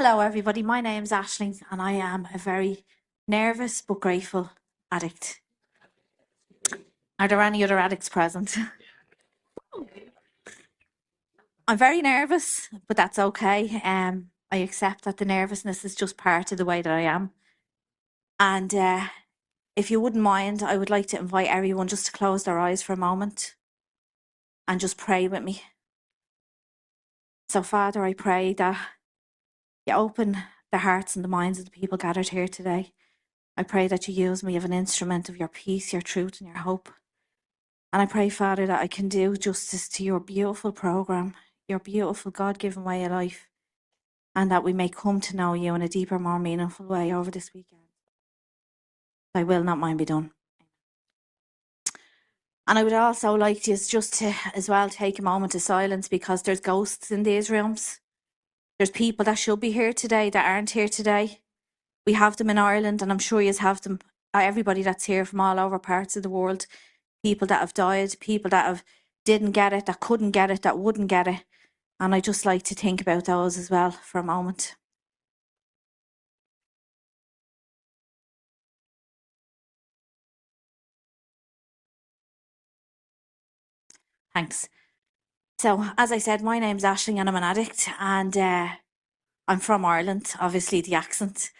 Hello, everybody. My name's ASHLING, and I am a very nervous but grateful addict. Are there any other addicts present? I'm very nervous, but that's okay. I accept that the nervousness is just part of the way that I am. And if you wouldn't mind, I would like to invite everyone just to close their eyes for a moment and just pray with me. So, Father, I pray that you open the hearts and the minds of the people gathered here today. I pray that you use me as an instrument of your peace, your truth, and your hope. And I pray, Father, that I can do justice to your beautiful programme, your beautiful God-given way of life, and that we may come to know you in a deeper, more meaningful way over this weekend. Thy will, not mine, be done. And I would also like to just to as well take a moment of silence, because there's ghosts in these rooms. There's people that should be here today that aren't here today. We have them in Ireland, and I'm sure you have them, everybody that's here from all over parts of the world. People that have died, people that didn't get it, that couldn't get it, that wouldn't get it. And I just like to think about those as well for a moment. Thanks. So, as I said, my name's Aisling and I'm an addict, and I'm from Ireland, obviously the accent.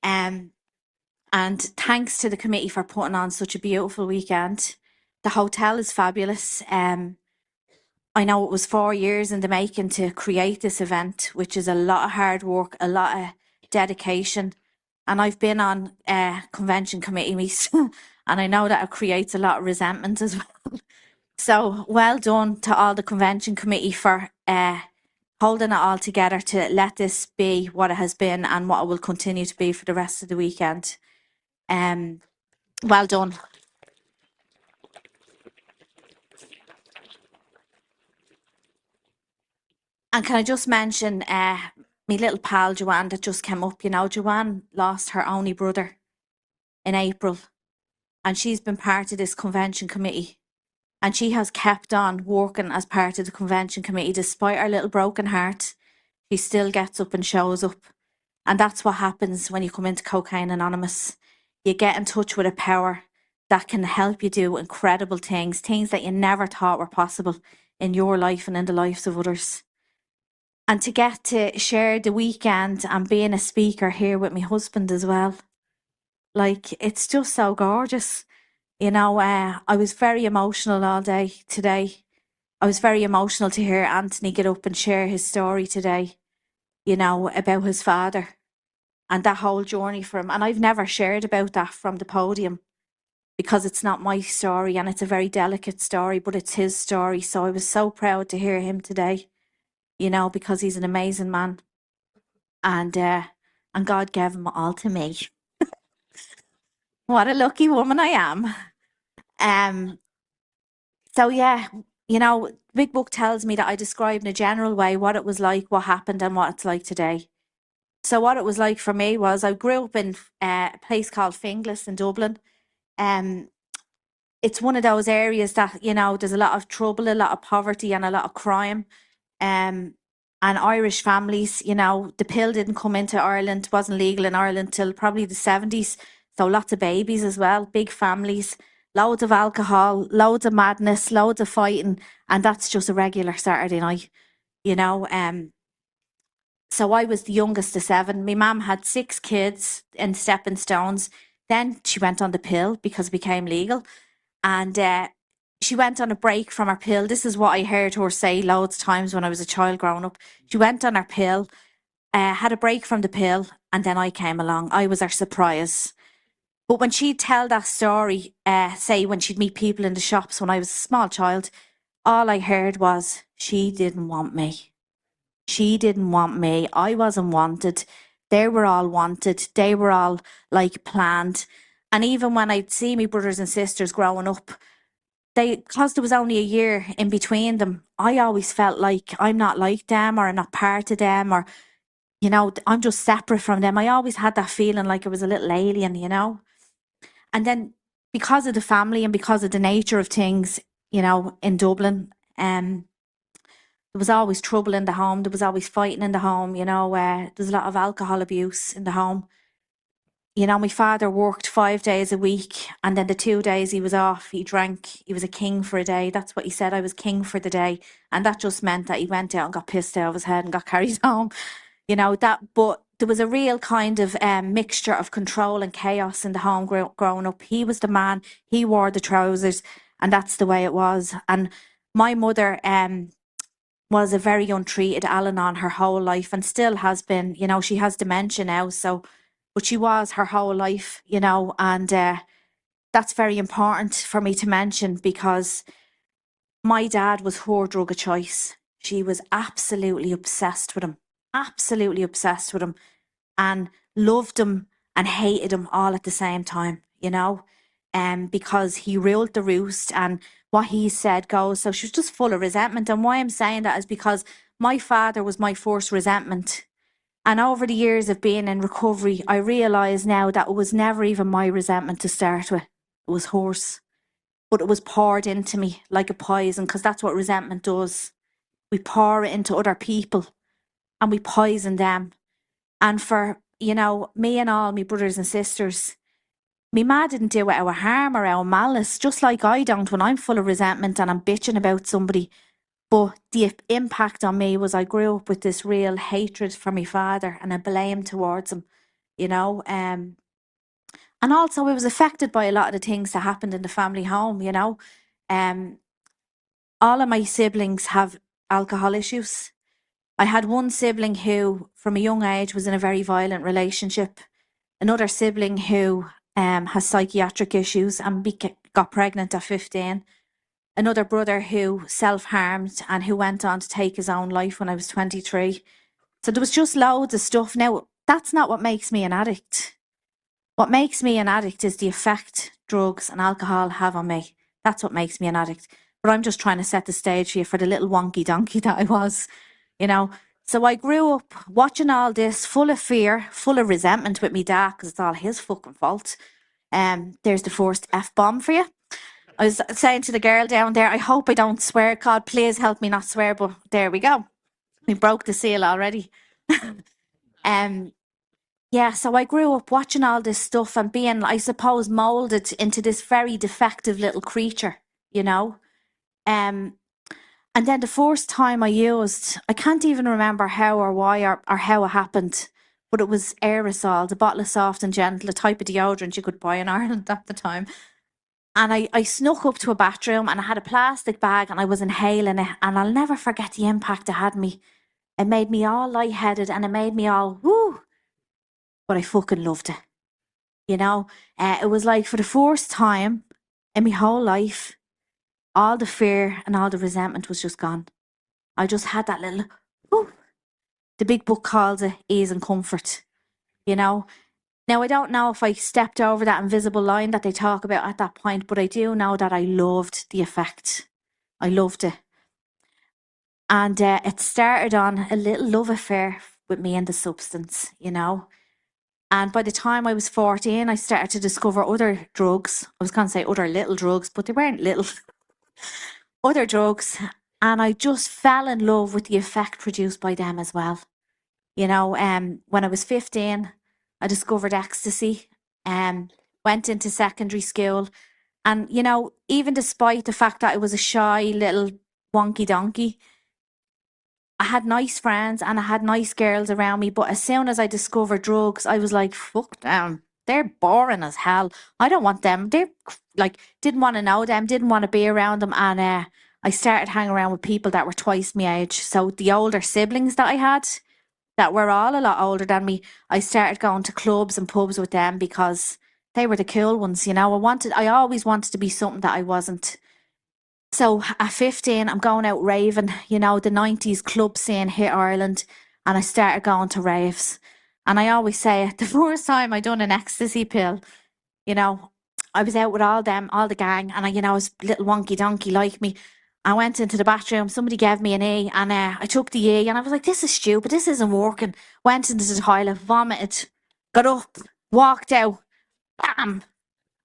And thanks to the committee for putting on such a beautiful weekend. The hotel is fabulous. I know it was 4 years in the making to create this event, which is a lot of hard work, a lot of dedication. And I've been on convention committee meetings, and I know that it creates a lot of resentment as well. So well done to all the convention committee for holding it all together to let this be what it has been and what it will continue to be for the rest of the weekend. Well done. And can I just mention my little pal Joanne that just came up? You know, Joanne lost her only brother in April, and she's been part of this convention committee, and she has kept on working as part of the convention committee despite her little broken heart. She still gets up and shows up, and that's what happens when you come into Cocaine Anonymous. You get in touch with a power that can help you do incredible things that you never thought were possible in your life and in the lives of others. And to get to share the weekend and being a speaker here with my husband as well, like, it's just so gorgeous. You know, I was very emotional all day today. I was very emotional to hear Anthony get up and share his story today, you know, about his father and that whole journey for him. And I've never shared about that from the podium because it's not my story, and it's a very delicate story, but it's his story. So I was so proud to hear him today, you know, because he's an amazing man. And God gave him all to me. What a lucky woman I am. So yeah, you know, Big Book tells me that I describe in a general way what it was like, what happened, and what it's like today. So what it was like for me was I grew up in a place called Finglas in Dublin. It's one of those areas that, you know, there's a lot of trouble, a lot of poverty, and a lot of crime. And Irish families, you know, the pill didn't come into Ireland, wasn't legal in Ireland till probably the 70s. So lots of babies as well, big families, loads of alcohol, loads of madness, loads of fighting. And that's just a regular Saturday night, you know. So I was the youngest of 7. My mum had 6 kids in stepping stones. Then she went on the pill because it became legal. And she went on a break from her pill. This is what I heard her say loads of times when I was a child growing up. She went on her pill, had a break from the pill, and then I came along. I was her surprise. But when she'd tell that story, say when she'd meet people in the shops when I was a small child, all I heard was, she didn't want me. She didn't want me. I wasn't wanted. They were all wanted. They were all like planned. And even when I'd see my brothers and sisters growing up, because there was only a year in between them, I always felt like I'm not like them, or I'm not part of them, or, you know, I'm just separate from them. I always had that feeling like I was a little alien, you know. And then because of the family and because of the nature of things, you know, in Dublin, there there was always trouble in the home. There was always fighting in the home, you know, there's a lot of alcohol abuse in the home. You know, my father worked 5 days a week, and then the 2 days he was off, he drank. He was a king for a day. That's what he said. I was king for the day. And that just meant that he went out and got pissed out of his head and got carried home. You know, but there was a real kind of mixture of control and chaos in the home growing up. He was the man, he wore the trousers, and that's the way it was. And my mother was a very untreated Al-Anon her whole life, and still has been. You know, she has dementia now, so, but she was her whole life, you know, and that's very important for me to mention, because my dad was her drug of choice. She was absolutely obsessed with him, absolutely obsessed with him, and loved him and hated him all at the same time, you know, because he ruled the roost and what he said goes. So she was just full of resentment. And why I'm saying that is because my father was my first resentment. And over the years of being in recovery, I realise now that it was never even my resentment to start with. It was hers. But it was poured into me like a poison, because that's what resentment does. We pour it into other people and we poison them. And for, you know, me and all my brothers and sisters, me ma didn't do it out of harm or out of malice, just like I don't when I'm full of resentment and I'm bitching about somebody. But the impact on me was I grew up with this real hatred for my father and a blame towards him, you know. And also I was affected by a lot of the things that happened in the family home, you know. Um, all of my siblings have alcohol issues. I had one sibling who, from a young age, was in a very violent relationship. Another sibling who has psychiatric issues and got pregnant at 15. Another brother who self-harmed and who went on to take his own life when I was 23. So there was just loads of stuff. Now, that's not what makes me an addict. What makes me an addict is the effect drugs and alcohol have on me. That's what makes me an addict. But I'm just trying to set the stage for you for the little wonky donkey that I was, you know. So I grew up watching all this, full of fear, full of resentment with me dad, because it's all his fucking fault. There's the first F-bomb for you. I was saying to the girl down there, I hope I don't swear. God, please help me not swear. But there we go. We broke the seal already. Yeah, so I grew up watching all this stuff and being, I suppose, molded into this very defective little creature, you know. And then the first time I used, I can't even remember how or why or how it happened, but it was aerosol, the bottle of Soft and Gentle, a type of deodorant you could buy in Ireland at the time. And I snuck up to a bathroom and I had a plastic bag and I was inhaling it. And I'll never forget the impact it had me. It made me all lightheaded and it made me all, woo. But I fucking loved it. You know, it was like for the first time in my whole life, all the fear and all the resentment was just gone. I just had that little, woo. The big book calls it ease and comfort, you know. Now, I don't know if I stepped over that invisible line that they talk about at that point, but I do know that I loved the effect. I loved it. And it started on a little love affair with me and the substance, you know. And by the time I was 14, I started to discover other drugs. I was going to say other little drugs, but they weren't little. Other drugs. And I just fell in love with the effect produced by them as well. You know, when I was 15, I discovered ecstasy, went into secondary school. And, you know, even despite the fact that I was a shy little wonky donkey, I had nice friends and I had nice girls around me. But as soon as I discovered drugs, I was like, fuck them. They're boring as hell. I don't want them. They're like, didn't want to know them, didn't want to be around them. And I started hanging around with people that were twice my age. So the older siblings that I had, that were all a lot older than me, I started going to clubs and pubs with them because they were the cool ones, you know. I always wanted to be something that I wasn't. So at 15, I'm going out raving, you know, the 90s club scene hit Ireland and I started going to raves. And I always say it, the first time I done an ecstasy pill, you know, I was out with all them, all the gang, and I was a little wonky donkey like me. I went into the bathroom, somebody gave me an E, and I took the E, and I was like, this is stupid, this isn't working. Went into the toilet, vomited, got up, walked out, bam,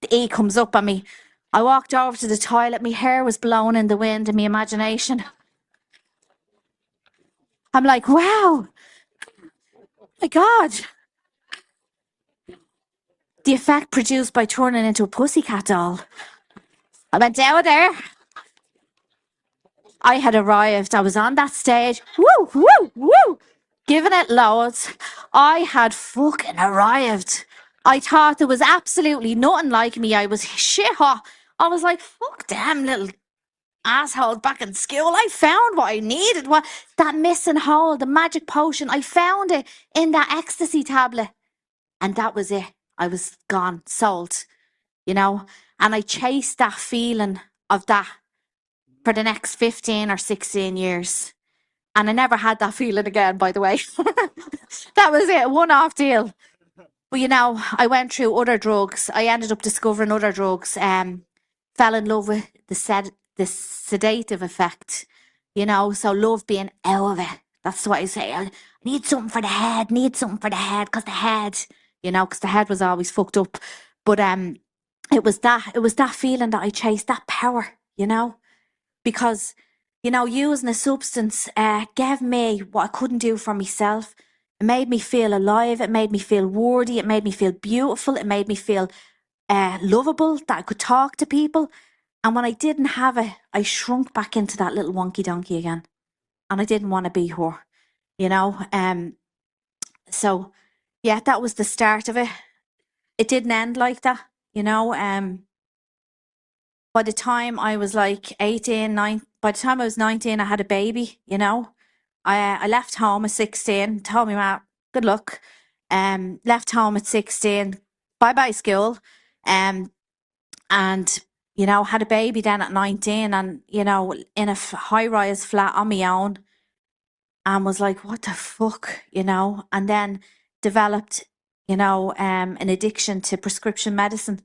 the E comes up on me. I walked over to the toilet, my hair was blown in the wind in my imagination. I'm like, wow, my God. The effect produced by turning into a pussycat doll. I went down there. I had arrived. I was on that stage. Woo, woo, woo. Giving it loads. I had fucking arrived. I thought there was absolutely nothing like me. I was shit hot. I was like, fuck them little assholes back in school. I found what I needed. What that missing hole, the magic potion. I found it in that ecstasy tablet. And that was it. I was gone, sold, you know. And I chased that feeling of that for the next 15 or 16 years. And I never had that feeling again, by the way. That was it, one-off deal. But you know, I went through other drugs. I ended up discovering other drugs. Fell in love with the sedative effect. You know, so love being out of it. That's what I say. I need something for the head. Need something for the head, because the head, you know, because the head was always fucked up. But it was that feeling that I chased, that power. You know, because you know, using a substance gave me what I couldn't do for myself. It made me feel alive. It made me feel worthy. It made me feel beautiful. It made me feel lovable, that I could talk to people. And when I didn't have it, I shrunk back into that little wonky donkey again. And I didn't want to be her, you know. So, yeah, that was the start of it. It didn't end like that, you know. By the time I was like 18, by the time I was 19, I had a baby, you know. I left home at 16, told me, "Ma, good luck." Left home at 16, bye-bye school. And, you know, had a baby then at 19 and, you know, in a high-rise flat on my own, and was like, what the fuck, you know? And then developed, you know, an addiction to prescription medicine,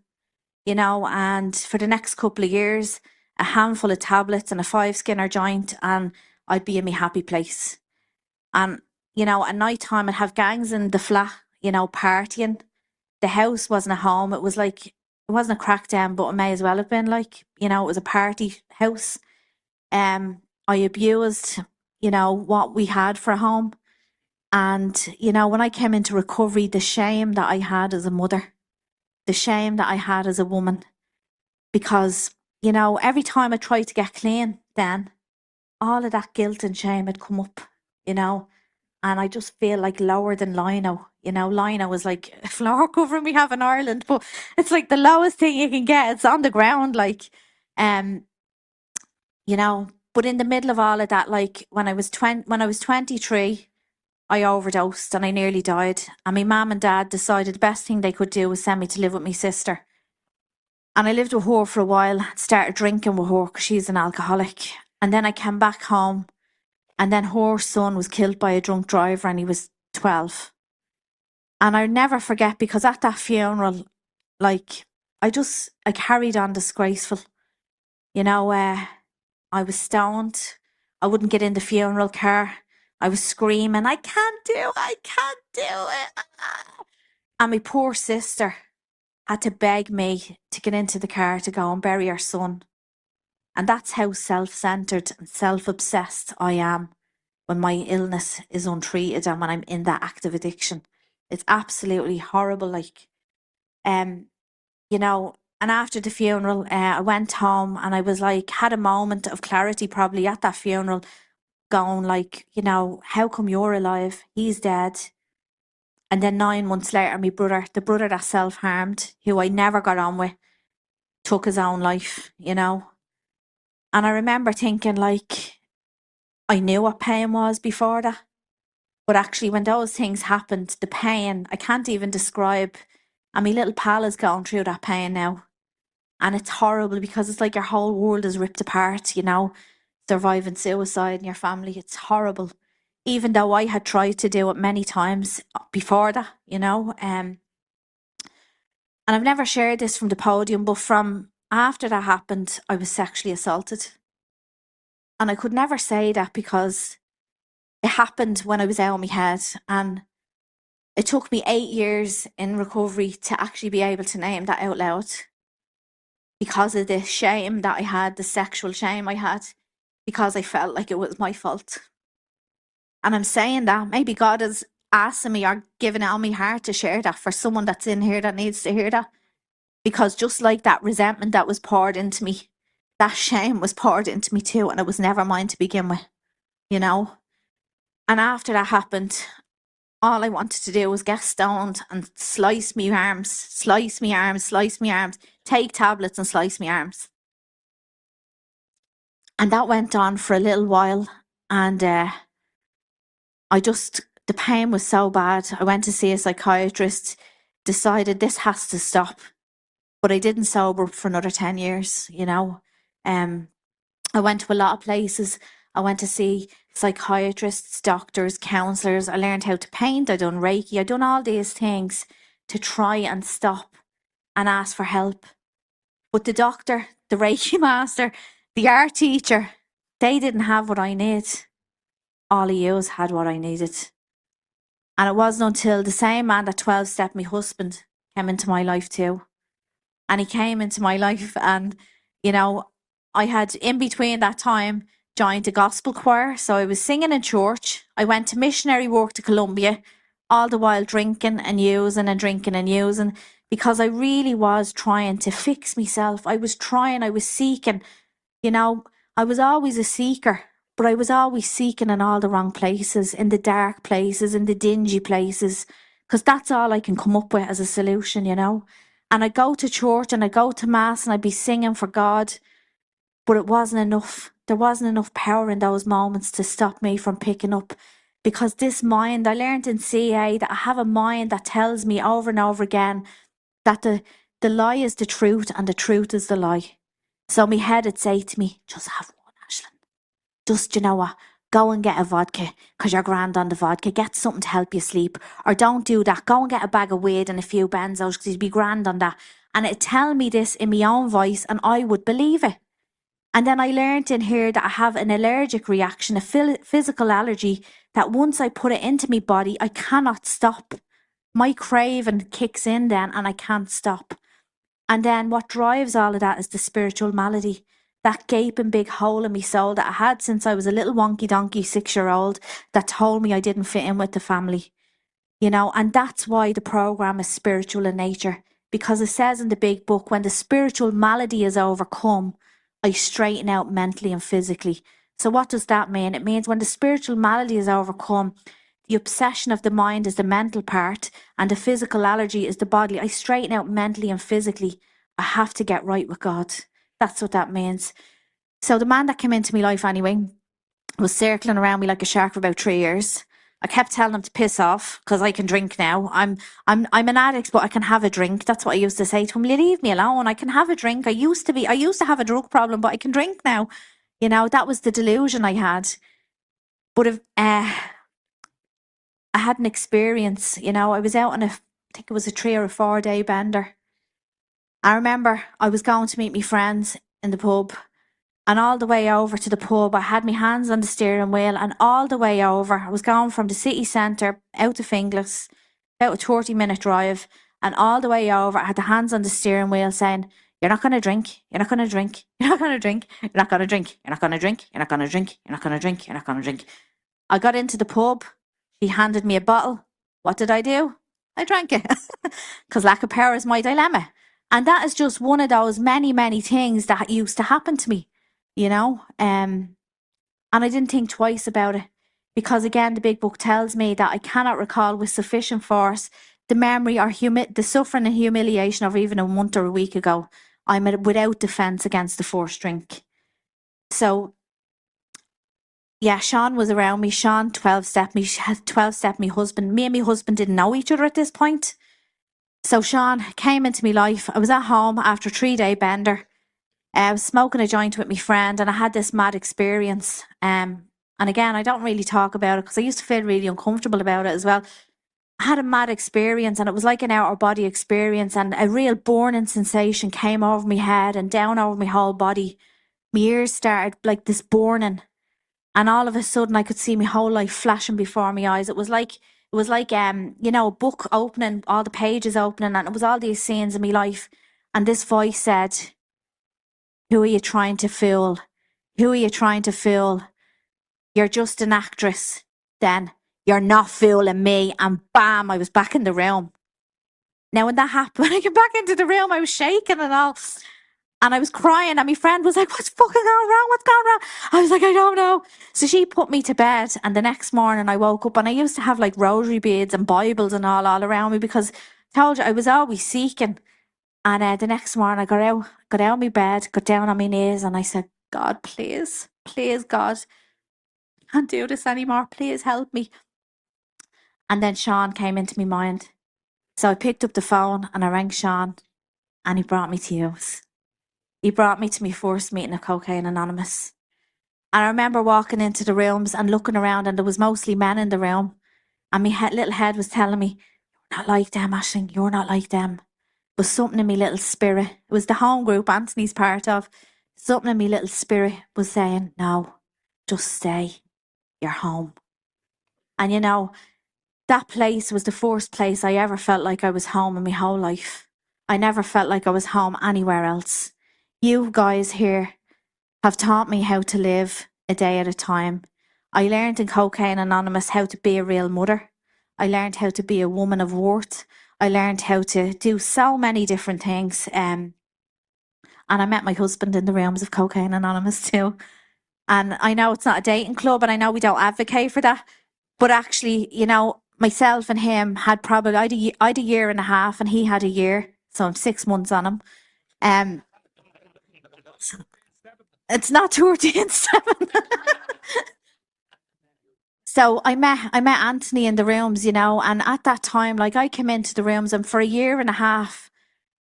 you know, and for the next couple of years, a handful of tablets and a 5 Skinner joint, and I'd be in my happy place. And, you know, at night time I'd have gangs in the flat, you know, partying. The house wasn't a home. It was like, it wasn't a crack den, but it may as well have been, like, you know, it was a party house. I abused, you know, what we had for a home. And, you know, when I came into recovery, the shame that I had as a mother, the shame that I had as a woman, because, you know, every time I tried to get clean, then all of that guilt and shame had come up, you know, and I just feel like lower than lino. You know, lino is like a floor covering we have in Ireland, but it's like the lowest thing you can get. It's on the ground, like, you know. But in the middle of all of that, like when I was 23, I overdosed and I nearly died. And my mum and dad decided the best thing they could do was send me to live with my sister. And I lived with her for a while, started drinking with her because she's an alcoholic. And then I came back home, and then her son was killed by a drunk driver and he was 12. And I'll never forget, because at that funeral, like, I carried on disgraceful. You know, I was stoned. I wouldn't get in the funeral car. I was screaming, I can't do it, I can't do it. And my poor sister had to beg me to get into the car to go and bury her son. And that's how self-centered and self-obsessed I am when my illness is untreated and when I'm in that active addiction. It's absolutely horrible. Like, you know, and after the funeral, I went home and I was like, had a moment of clarity probably at that funeral, going like, you know, how come you're alive? He's dead. And then 9 months later, my brother, the brother that self-harmed, who I never got on with, took his own life, you know. And I remember thinking, like, I knew what pain was before that. But actually, when those things happened, the pain, I can't even describe. And my little pal is going through that pain now. And it's horrible because it's like your whole world is ripped apart, you know, surviving suicide in your family. It's horrible. Even though I had tried to do it many times before that, you know. And I've never shared this from the podium, but from after that happened, I was sexually assaulted. And I could never say that because it happened when I was out of my head. And it took me 8 years in recovery to actually be able to name that out loud, because of the shame that I had, the sexual shame I had, because I felt like it was my fault. And I'm saying that maybe God is asking me or giving it on my heart to share that for someone that's in here that needs to hear that. Because just like that resentment that was poured into me, that shame was poured into me too, and it was never mine to begin with, you know? And after that happened, all I wanted to do was get stoned and slice me arms, slice me arms, slice me arms, take tablets and slice me arms. And that went on for a little while. And the pain was so bad. I went to see a psychiatrist, decided this has to stop. But I didn't sober up for another 10 years, you know. I went to a lot of places. I went to see psychiatrists, doctors, counsellors. I learned how to paint. I done Reiki. I done all these things to try and stop and ask for help. But the doctor, the Reiki master, the art teacher, they didn't have what I need. All of yous had what I needed. And it wasn't until the same man that 12-stepped my husband came into my life too. And he came into my life and, you know, I had in between that time joined a gospel choir. So I was singing in church. I went to missionary work to Colombia, all the while drinking and using and drinking and using, because I really was trying to fix myself. I was seeking, you know, I was always a seeker, but I was always seeking in all the wrong places, in the dark places, in the dingy places, because that's all I can come up with as a solution, you know. And I go to church and I go to mass and I'd be singing for God, but it wasn't enough. There wasn't enough power in those moments to stop me from picking up. Because this mind, I learned in CA that I have a mind that tells me over and over again that the lie is the truth and the truth is the lie. So my head would say to me, just have one, Aisling. Just, you know what, go and get a vodka because you're grand on the vodka. Get something to help you sleep. Or don't do that. Go and get a bag of weed and a few benzos because you'd be grand on that. And it'd tell me this in my own voice and I would believe it. And then I learned in here that I have an allergic reaction, a physical allergy, that once I put it into my body, I cannot stop. My craving kicks in then and I can't stop. And then what drives all of that is the spiritual malady, that gaping big hole in my soul that I had since I was a little wonky donkey 6-year-old that told me I didn't fit in with the family, you know. And that's why the program is spiritual in nature, because it says in the big book, when the spiritual malady is overcome, I straighten out mentally and physically. So what does that mean? It means when the spiritual malady is overcome, the obsession of the mind is the mental part and the physical allergy is the bodily. I straighten out mentally and physically. I have to get right with God. That's what that means. So the man that came into my life anyway was circling around me like a shark for about 3 years. I kept telling him to piss off because I can drink now. I'm an addict, but I can have a drink. That's what I used to say to him. Leave me alone. I can have a drink. I used to have a drug problem, but I can drink now. You know, that was the delusion I had. But if I had an experience, you know, I was out on I think it was a 3 or a 4 day bender. I remember I was going to meet my friends in the pub, and all the way over to the pub, I had my hands on the steering wheel, and all the way over, I was going from the city centre out to Finglas, about a 30-minute drive, and all the way over, I had the hands on the steering wheel saying, you're not going to drink, you're not going to drink, you're not going to drink, you're not going to drink, you're not going to drink, you're not going to drink, you're not going to drink, you're not going to drink. I got into the pub. She handed me a bottle. What did I do? I drank it because lack of power is my dilemma. And that is just one of those many, many things that used to happen to me, you know. And I didn't think twice about it because, again, the big book tells me that I cannot recall with sufficient force the memory or the suffering and humiliation of even a month or a week ago. I'm without defence against the first drink. So yeah, Sean was around me. Sean 12-stepped me. She had 12-stepped my husband. Me and my husband didn't know each other at this point. So Sean came into my life. I was at home after a 3-day bender. I was smoking a joint with my friend and I had this mad experience. And again, I don't really talk about it because I used to feel really uncomfortable about it as well. I had a mad experience and it was like an outer body experience, and a real burning sensation came over my head and down over my whole body. My ears started like this burning. And all of a sudden I could see my whole life flashing before my eyes. It was like you know, a book opening, all the pages opening, and it was all these scenes in my life. And this voice said, who are you trying to fool? Who are you trying to fool? You're just an actress. then you're not fooling me. And bam, I was back in the room. Now, when that happened, when I came back into the room, I was shaking and all. And I was crying, and my friend was like, what's fucking going wrong? What's going wrong? I was like, I don't know. So she put me to bed, and the next morning I woke up, and I used to have like rosary beads and Bibles and all around me, because I told you I was always seeking. And the next morning I got out of my bed, got down on my knees, and I said, God, please, please, God, I can't do this anymore. Please help me. And then Sean came into my mind. So I picked up the phone and I rang Sean, and he brought me to you. He brought me to my first meeting of Cocaine Anonymous. And I remember walking into the rooms and looking around, and there was mostly men in the room. And my little head was telling me, you're not like them, Aisling, you're not like them. But something in my little spirit, it was the home group Anthony's part of, something in my little spirit was saying, no, just stay, you're home. And you know, that place was the first place I ever felt like I was home in my whole life. I never felt like I was home anywhere else. You guys here have taught me how to live a day at a time. I learned in Cocaine Anonymous how to be a real mother. I learned how to be a woman of worth. I learned how to do so many different things. And I met my husband in the realms of Cocaine Anonymous too. And I know it's not a dating club, and I know we don't advocate for that. But actually, you know, myself and him had probably, I'd a year and a half, and he had a year. So I'm 6 months on him. So it's not 2 or 7. So I met Anthony in the rooms, you know, and at that time, like, I came into the rooms, and for a year and a half,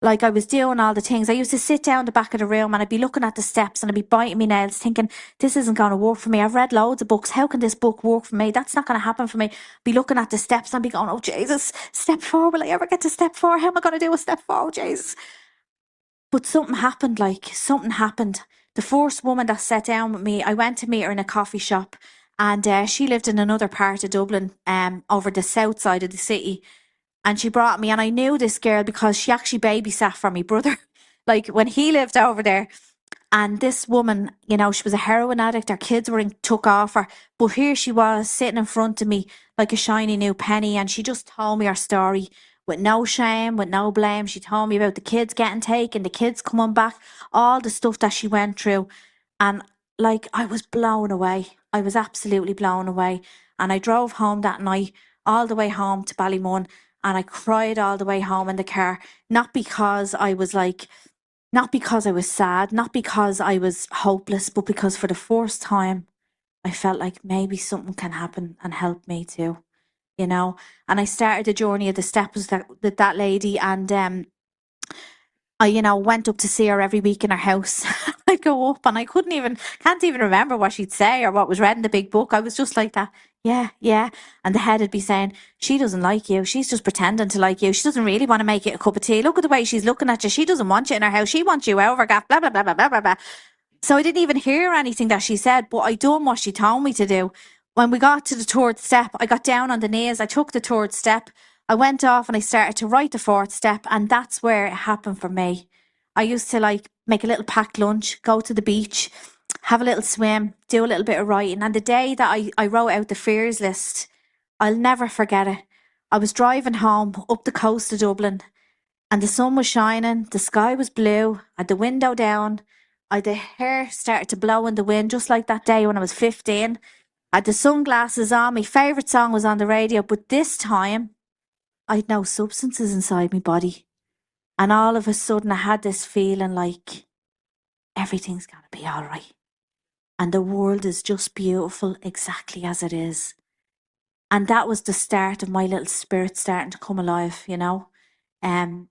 like, I was doing all the things. I used to sit down the back of the room, and I'd be looking at the steps, and I'd be biting my nails thinking, this isn't going to work for me. I've read loads of books. How can this book work for me? That's not going to happen for me. Be looking at the steps and be going, oh, Jesus, step 4. Will I ever get to step 4? How am I going to do a step 4? Oh, Jesus. But something happened, like, something happened. The first woman that sat down with me, I went to meet her in a coffee shop, and she lived in another part of Dublin, over the south side of the city. And she brought me, and I knew this girl because she actually babysat for my brother, like, when he lived over there. And this woman, you know, she was a heroin addict. Her kids were took off her. But here she was sitting in front of me like a shiny new penny. And she just told me her story with no shame, with no blame. She told me about the kids getting taken, the kids coming back, all the stuff that she went through. And like, I was blown away. I was absolutely blown away. And I drove home that night, all the way home to Ballymun. And I cried all the way home in the car, not because I was like, not because I was sad, not because I was hopeless, but because for the first time, I felt like maybe something can happen and help me too, you know. And I started the journey of the steps with that lady, and I, you know, went up to see her every week in her house. I'd go up, and I can't even remember what she'd say or what was read in the big book. I was just like that. Yeah, yeah. And the head would be saying, she doesn't like you. She's just pretending to like you. She doesn't really want to make you a cup of tea. Look at the way she's looking at you. She doesn't want you in her house. She wants you over, gaff, blah, blah, blah, blah, blah, blah, blah. So I didn't even hear anything that she said, but I done what she told me to do. When we got to the third step, I got down on the knees. I took the third step. I went off and I started to write the fourth step. And that's where it happened for me. I used to like make a little packed lunch, go to the beach, have a little swim, do a little bit of writing. And the day that I wrote out the fears list, I'll never forget it. I was driving home up the coast of Dublin, and the sun was shining, the sky was blue, I had the window down, the hair started to blow in the wind, just like that day when I was 15. I had the sunglasses on, my favourite song was on the radio, but this time I had no substances inside my body. And all of a sudden I had this feeling like everything's going to be all right. And the world is just beautiful exactly as it is. And that was the start of my little spirit starting to come alive, you know. Yeah,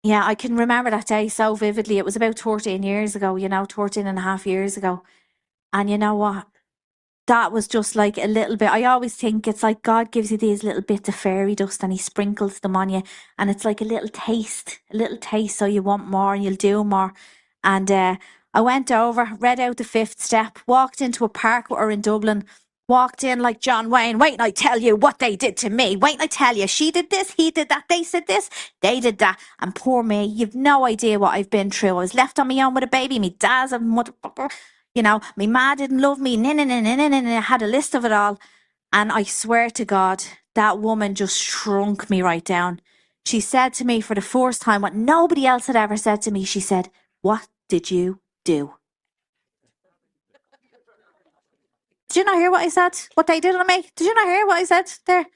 I can remember that day so vividly. It was about 13 years ago, you know, 13 and a half years ago. And you know what? That was just like a little bit. I always think it's like God gives you these little bits of fairy dust and he sprinkles them on you. And it's like a little taste so you want more and you'll do more. And I went over, read out the fifth step, walked into a park with her in Dublin, walked in like John Wayne. Wait, I tell you what they did to me. Wait, I tell you, she did this, he did that, they said this, they did that. And poor me, you've no idea what I've been through. I was left on my own with a baby, me dad's a motherfucker. You know, my ma didn't love me. I had a list of it all. And I swear to God, that woman just shrunk me right down. She said to me for the first time what nobody else had ever said to me. She said, "What did you do?" Did you not hear what I said? What they did on me? Did you not hear what I said there?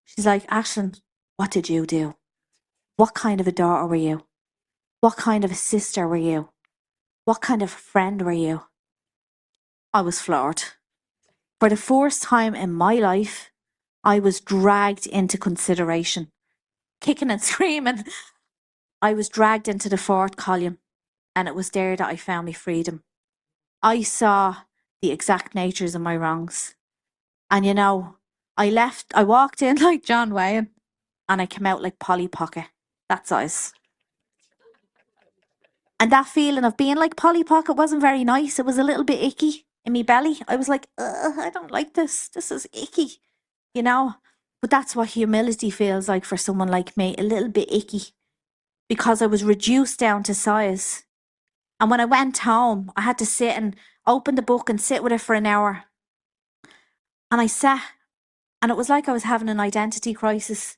She's like, "Aisling, what did you do? What kind of a daughter were you? What kind of a sister were you? What kind of a friend were you?" I was floored. For the first time in my life, I was dragged into consideration. Kicking and screaming. I was dragged into the fourth column, and it was there that I found my freedom. I saw the exact natures of my wrongs. And you know, I walked in like John Wayne, and I came out like Polly Pocket. That size. And that feeling of being like Polly Pocket wasn't very nice. It was a little bit icky in my belly. I was like, I don't like this. This is icky, you know? But that's what humility feels like for someone like me, a little bit icky, because I was reduced down to size. And when I went home, I had to sit and open the book and sit with it for an hour. And I sat, and it was like I was having an identity crisis.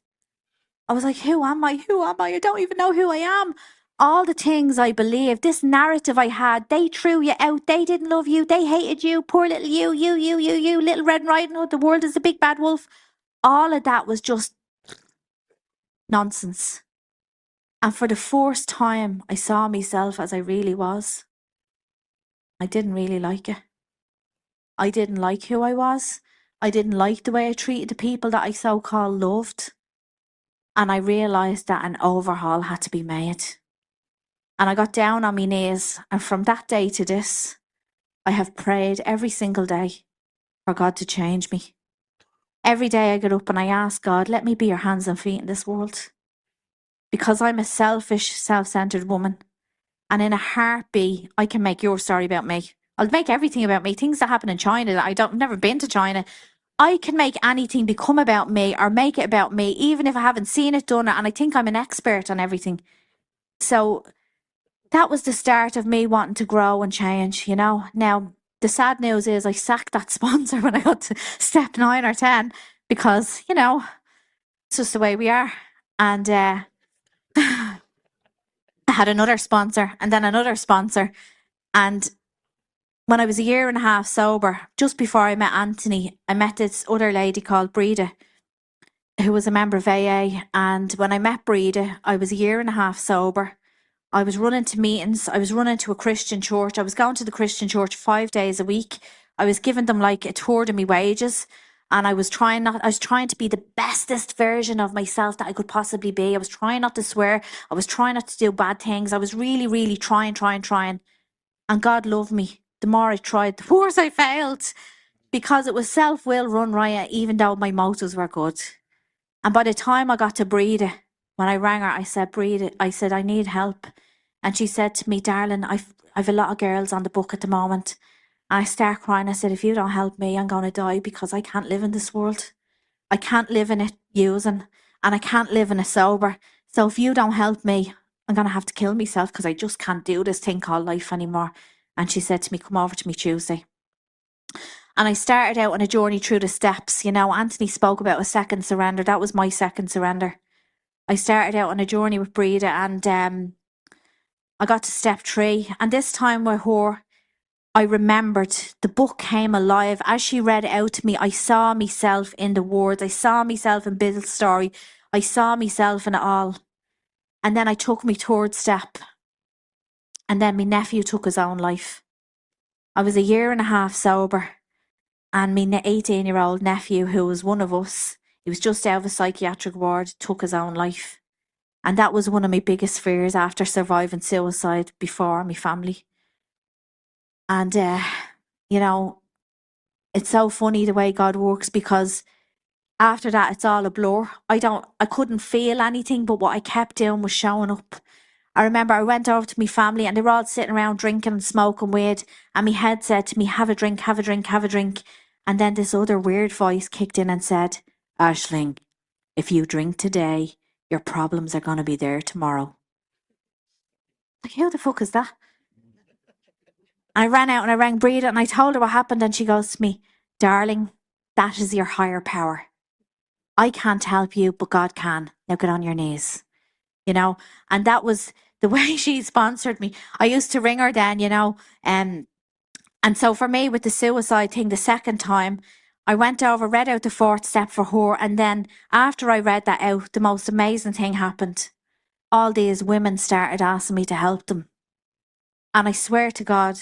I was like, who am I? Who am I? I don't even know who I am. All the things I believed, this narrative I had, they threw you out. They didn't love you. They hated you. Poor little you, Little Red Riding Hood. The world is a big bad wolf. All of that was just nonsense. And for the first time, I saw myself as I really was. I didn't really like it. I didn't like who I was. I didn't like the way I treated the people that I so-called loved. And I realised that an overhaul had to be made. And I got down on my knees, and from that day to this, I have prayed every single day for God to change me. Every day I get up and I ask God, let me be your hands and feet in this world. Because I'm a selfish, self-centered woman. And in a heartbeat, I can make your story about me. I'll make everything about me. Things that happen in China that I've never been to China. I can make anything become about me or make it about me, even if I haven't seen it done. And I think I'm an expert on everything. So that was the start of me wanting to grow and change, you know. Now, the sad news is I sacked that sponsor when I got to step 9 or 10 because, you know, it's just the way we are. And I had another sponsor and then another sponsor. And when I was a year and a half sober, just before I met Anthony, I met this other lady called Breda, who was a member of AA. And when I met Breda, I was a year and a half sober. I was running to meetings. I was running to a Christian church. I was going to the Christian church 5 days a week. I was giving them like a third of my wages. And I was trying to be the bestest version of myself that I could possibly be. I was trying not to swear. I was trying not to do bad things. I was really, really trying. And God loved me. The more I tried, the worse I failed. Because it was self-will run riot, even though my motives were good. And by the time I got to Breda, when I rang her, I said, Breda, I said, I need help. And she said to me, darling, I've a lot of girls on the book at the moment. And I start crying. I said, if you don't help me, I'm going to die because I can't live in this world. I can't live in it using and I can't live in it sober. So if you don't help me, I'm going to have to kill myself because I just can't do this thing called life anymore. And she said to me, come over to me Tuesday. And I started out on a journey through the steps. You know, Anthony spoke about a second surrender. That was my second surrender. I started out on a journey with Breda and I got to step 3. And this time with her, I remembered the book came alive. As she read it out to me, I saw myself in the words. I saw myself in Bill's story. I saw myself in it all. And then I took my 3rd step. And then my nephew took his own life. I was a year and a half sober. And my 18-year-old nephew, who was one of us, he was just out of a psychiatric ward, took his own life. And that was one of my biggest fears after surviving suicide before my family. And, you know, it's so funny the way God works because after that, it's all a blur. I couldn't feel anything, but what I kept doing was showing up. I remember I went over to my family and they were all sitting around drinking and smoking weed. And my head said to me, have a drink, have a drink, have a drink. And then this other weird voice kicked in and said, Aisling, if you drink today, your problems are going to be there tomorrow. Like, who the fuck is that? I ran out and I rang Breda and I told her what happened, and she goes to me, "Darling, that is your higher power. I can't help you, but God can. Now get on your knees." You know, and that was the way she sponsored me. I used to ring her then, and so for me with the suicide thing, the second time, I went over, read out the fourth step for her, and then after I read that out, the most amazing thing happened. All these women started asking me to help them. And I swear to God,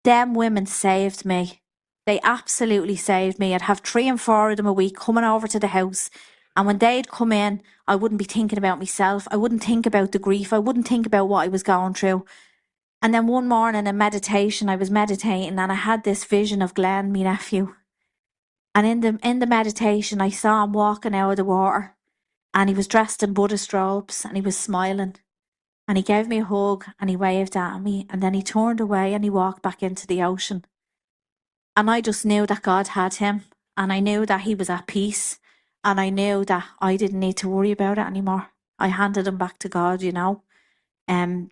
them women saved me. They absolutely saved me. I'd have 3 and 4 of them a week coming over to the house. And when they'd come in, I wouldn't be thinking about myself. I wouldn't think about the grief. I wouldn't think about what I was going through. And then one morning in meditation, I was meditating and I had this vision of Glenn, my nephew. And in the meditation, I saw him walking out of the water, and he was dressed in Buddhist robes and he was smiling. And he gave me a hug and he waved at me, and then he turned away and he walked back into the ocean. And I just knew that God had him, and I knew that he was at peace, and I knew that I didn't need to worry about it anymore. I handed him back to God, Um,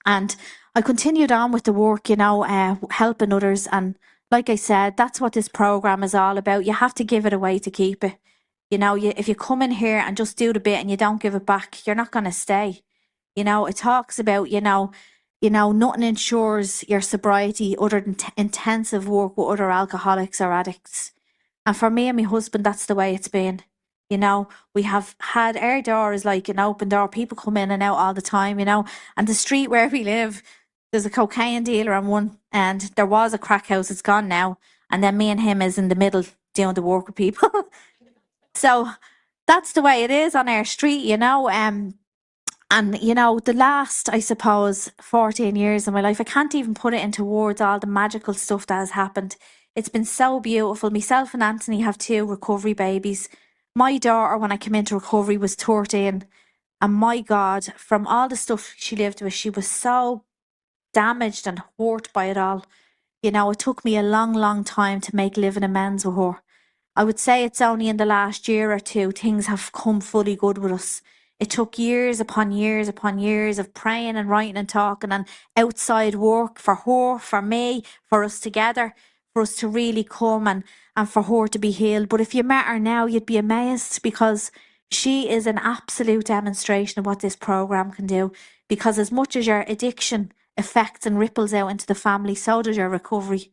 and I continued on with the work, helping others. And like I said, that's what this program is all about. You have to give it away to keep it. If you come in here and just do the bit and you don't give it back, you're not going to stay. It talks about, nothing ensures your sobriety other than intensive work with other alcoholics or addicts. And for me and my husband, that's the way it's been. We have had, our door is like an open door. People come in and out all the time, and the street where we live, there's a cocaine dealer on one, and there was a crack house. It's gone now. And then me and him is in the middle doing the work with people. So that's the way it is on our street. And, the last, I suppose, 14 years of my life, I can't even put it into words, all the magical stuff that has happened. It's been so beautiful. Myself and Anthony have 2 recovery babies. My daughter, when I came into recovery, was 13. And my God, from all the stuff she lived with, she was so damaged and hurt by it all. It took me a long, long time to make living amends with her. I would say it's only in the last year or two things have come fully good with us. It took years upon years upon years of praying and writing and talking and outside work for her, for me, for us together, for us to really come and for her to be healed. But if you met her now, you'd be amazed, because she is an absolute demonstration of what this program can do. Because as much as your addiction affects and ripples out into the family, so does your recovery.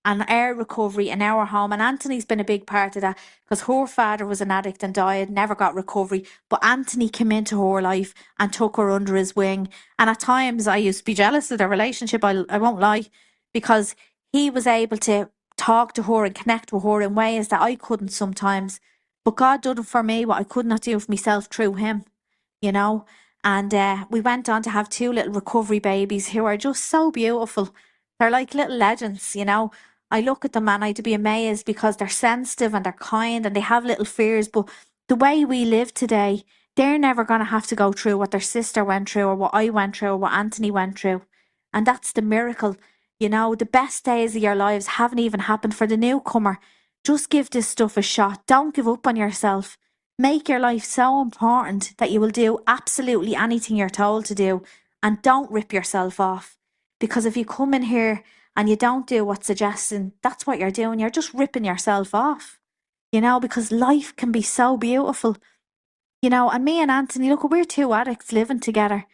And our recovery in our home. And Anthony's been a big part of that, because her father was an addict and died, never got recovery. But Anthony came into her life and took her under his wing. And at times I used to be jealous of their relationship, I won't lie, because he was able to talk to her and connect with her in ways that I couldn't sometimes. But God did for me what I could not do for myself through him, you know. And we went on to have 2 little recovery babies who are just so beautiful. They're like little legends. I look at them and I'd be amazed, because they're sensitive and they're kind and they have little fears. But the way we live today, they're never going to have to go through what their sister went through, or what I went through, or what Anthony went through. And that's the miracle. The best days of your lives haven't even happened for the newcomer. Just give this stuff a shot. Don't give up on yourself. Make your life so important that you will do absolutely anything you're told to do, and don't rip yourself off. Because if you come in here and you don't do what's suggested, that's what you're doing. You're just ripping yourself off, because life can be so beautiful. And me and Anthony, look, we're 2 addicts living together.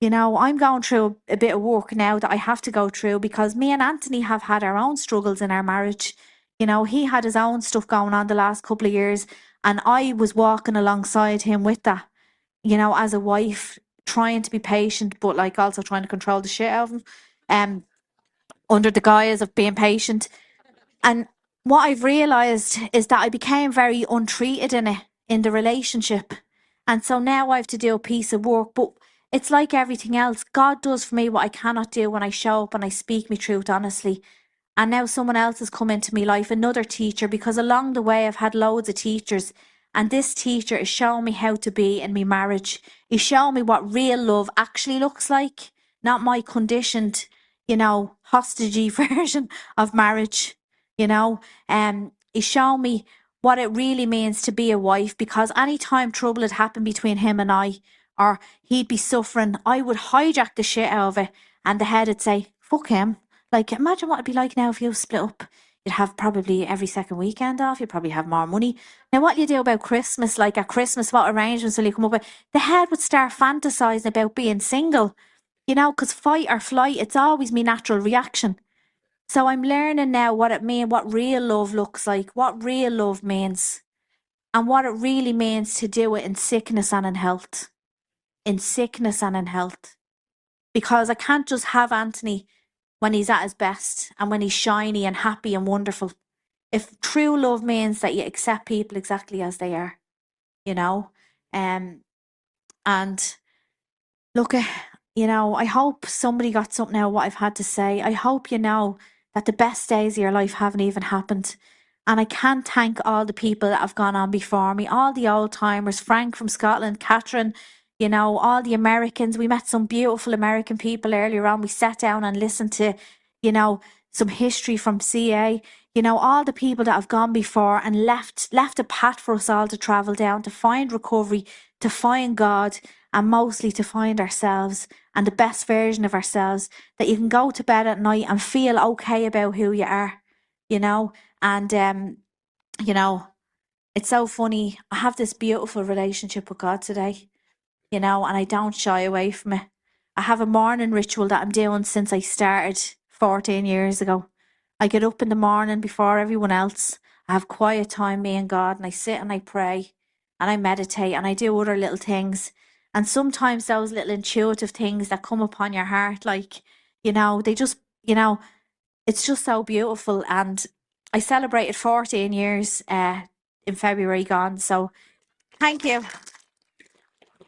I'm going through a bit of work now that I have to go through, because me and Anthony have had our own struggles in our marriage. He had his own stuff going on the last couple of years, and I was walking alongside him with that, as a wife, trying to be patient, but like also trying to control the shit out of him. Under the guise of being patient. And what I've realised is that I became very untreated in the relationship. And so now I have to do a piece of work. But it's like everything else. God does for me what I cannot do when I show up and I speak my truth honestly. And now someone else has come into my life, another teacher, because along the way I've had loads of teachers. And this teacher is showing me how to be in my marriage. He's showing me what real love actually looks like, not my conditioned, hostagey version of marriage. He's shown me what it really means to be a wife, because any time trouble had happened between him and I, or he'd be suffering, I would hijack the shit out of it, and the head would say, fuck him. Like, imagine what it'd be like now if you split up. You'd have probably every second weekend off. You'd probably have more money. Now, what do you do about Christmas? Like at Christmas, what arrangements will you come up with? The head would start fantasizing about being single, you know, because fight or flight, it's always my natural reaction. So I'm learning now what it means, what real love looks like, what real love means, and what it really means to do it in sickness and in health. In sickness and in health. Because I can't just have Anthony when he's at his best and when he's shiny and happy and wonderful. If true love means that you accept people exactly as they are, you know, and look, you know, I hope somebody got something out of what I've had to say. I hope you know that the best days of your life haven't even happened. And I can't thank all the people that have gone on before me, all the old timers, Frank from Scotland, Catherine, you know, all the Americans. We met some beautiful American people earlier on. We sat down and listened to, you know, some history from CA, you know, all the people that have gone before and left a path for us all to travel down, to find recovery, to find God, and mostly to find ourselves and the best version of ourselves, that you can go to bed at night and feel okay about who you are, you know. And you know, it's so funny. I have this beautiful relationship with God today, you know, and I don't shy away from it. I have a morning ritual that I'm doing since I started 14 years ago. I get up in the morning before everyone else. I have quiet time, me and God, and I sit and I pray and I meditate and I do other little things. And sometimes those little intuitive things that come upon your heart, like, you know, they just, you know, it's just so beautiful. And I celebrated 14 years in February gone. So thank you.